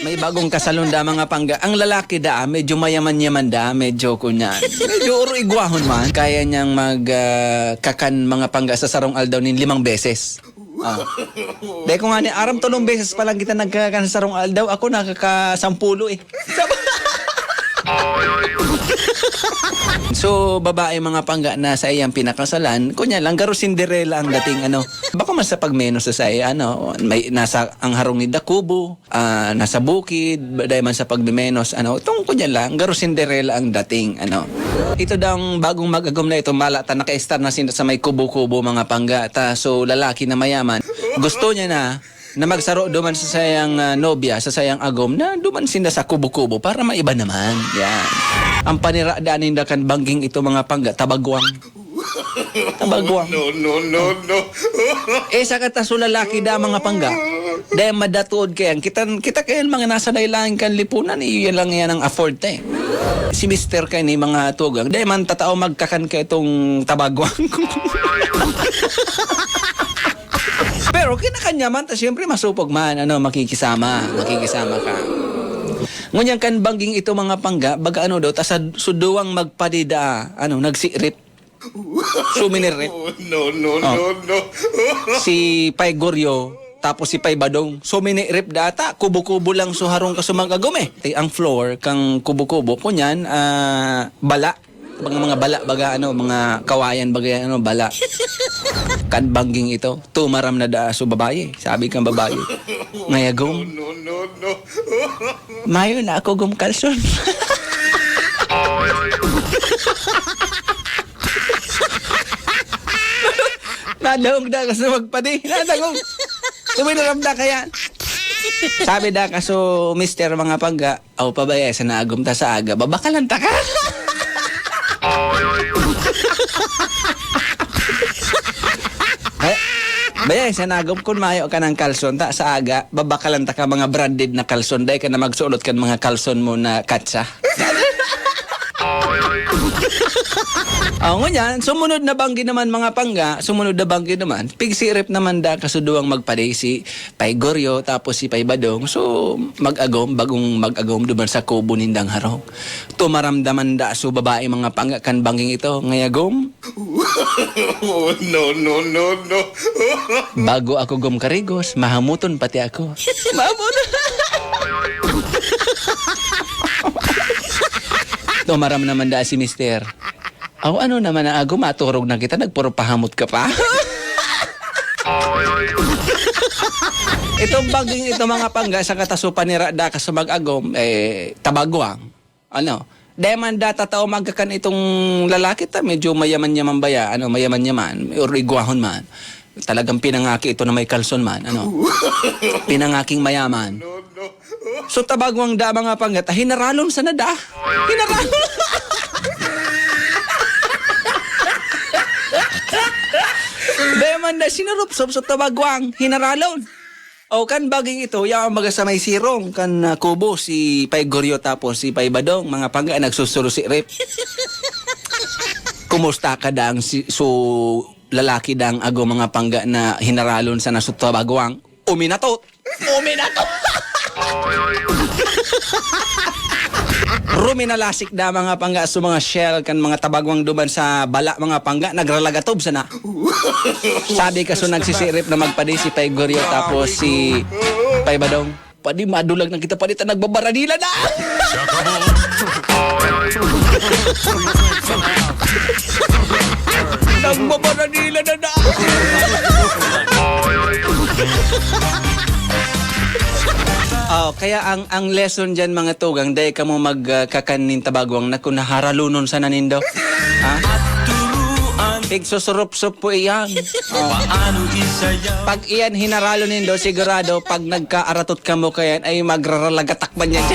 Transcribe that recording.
May bagong kasalon da mga pangga. Ang lalaki da, medyo mayaman-yaman da, medyo kunyan. Medyo uro-igwahon man. Kaya niyang kakan mga pangga sa sarong aldaw nin 5 beses. Dahil ko nga ni, aram 3 beses pa lang kita nagkakan sa sarong aldaw. Ako nakaka-10 eh. So, babae mga pangga na sa iyang pinakasalan, kunya lang, garo Cinderella ang dating baka mas sa pagmenos sa iya, may nasa ang harong ni Dakubo, nasa bukid, dahil man sa pagmenos, itong kunya lang, garo Cinderella ang dating, Ito daw ang bagong mag-agom na ito, malata, naka-star na sa may kubo-kubo mga pangga, so lalaki na mayaman, gusto niya na magsaro duman sa sayang nobya, sa sayang agom, na duman sinda sa kubo-kubo para maiba naman. Yan. Ang paniraan ninda kan bangging ito mga pangga, tabagwang. Tabagwang. No. Sa kataso lalaki da mga pangga, dahil madatuod kayan, kita kayan mga nasa daylahan kan lipunan, iyon lang yan ang afford eh. Si Mr. kayan ni mga tugang, dahil man tatao magkakan ka itong tabagwang. Pero kinakanya man, siyempre masupog man, makikisama ka. Ngunyan kan bangging ito mga pangga, baga daw, tas suduwang magpadida, nagsirip. Suminirip. No. Si Pay Goryo, tapos si Pay Badong, suminirip data, kubo-kubo lang suharong kasumagagom eh. Ang floor, kang kubo-kubo, kunyan, bala. Mga bala, baga mga kawayan, baga bala. Kan bangging ito, tumaram na da so babae. Sabi kang babae, ngayagom. No. Mayo na ako gumkalson. Nadawag da kaso magpadi. Nadawag. Tuminaram da kaya. Sabi da kaso mister mga pangga, aw pabaya sa naagom ta sa aga, babakalan ta ka. Baya, sa nagom kung mayo ka ng kalson ta sa aga, babakalan ta ka mga branded na kalson, dahil ka na magsulot ka mga kalson mo na katsa. Ngunyan, sumunod na banggi naman mga pangga, pigsirip naman da kasuduang magpaday si Pay Goryo, tapos si Pay Badong, so bagong mag-agom duman sa kubo nindang harong. Tumaramdaman da so babae mga pangga kan bangging ito, ngayagom. No. Bago ako gumkarigos, mahamuton pati ako. Mahamuton. Tumaram naman da si mister. Naman na ako, maturog na kita, nagpuro pahamot ka pa. Itong baging ito mga pangga, sa katasupan ni Rada ka sa mag-agom, tabagwang. Dahil man data tao magkakan itong lalaki ta, medyo mayaman-yaman baya, mayaman-yaman, or igwahon man. Talagang pinangaki ito na may kalson man, pinangaking mayaman. So tabagwang da mga pangga, hinaralon sa nada. Hinaralon. Dahil man na sinurupsop sa tabagwang, hinaralon. Kan baging ito, yung mga sa may sirong, kan kubo, si Pay Goryo tapos si Pay Badong, mga pangga, nagsusuro si Rip. Kumusta ka dang lalaki dang ago mga pangga na hinaralon sa nasut tabagwang? Uminatot! Ruminalasik da mga pangga sa mga shell kan mga tabagwang duman sa bala mga pangga, nagralagatob sana. Sabi kaso nagsisirip na magpadi si Pay Goryo tapos si Pay Badong, padi madulag na kita, padi ta nagbabaradila na. Nagbabaradila na. Kaya ang lesson dyan mga tugang, dahil ka mo magkakanin tabagwang na kung naharalunon sa nanindo. Pigsusurup-sup po iyan. Pag iyan hinaralo nindo, sigurado pag nagkaaratot ka mo kayan ay magraralagatakban yan.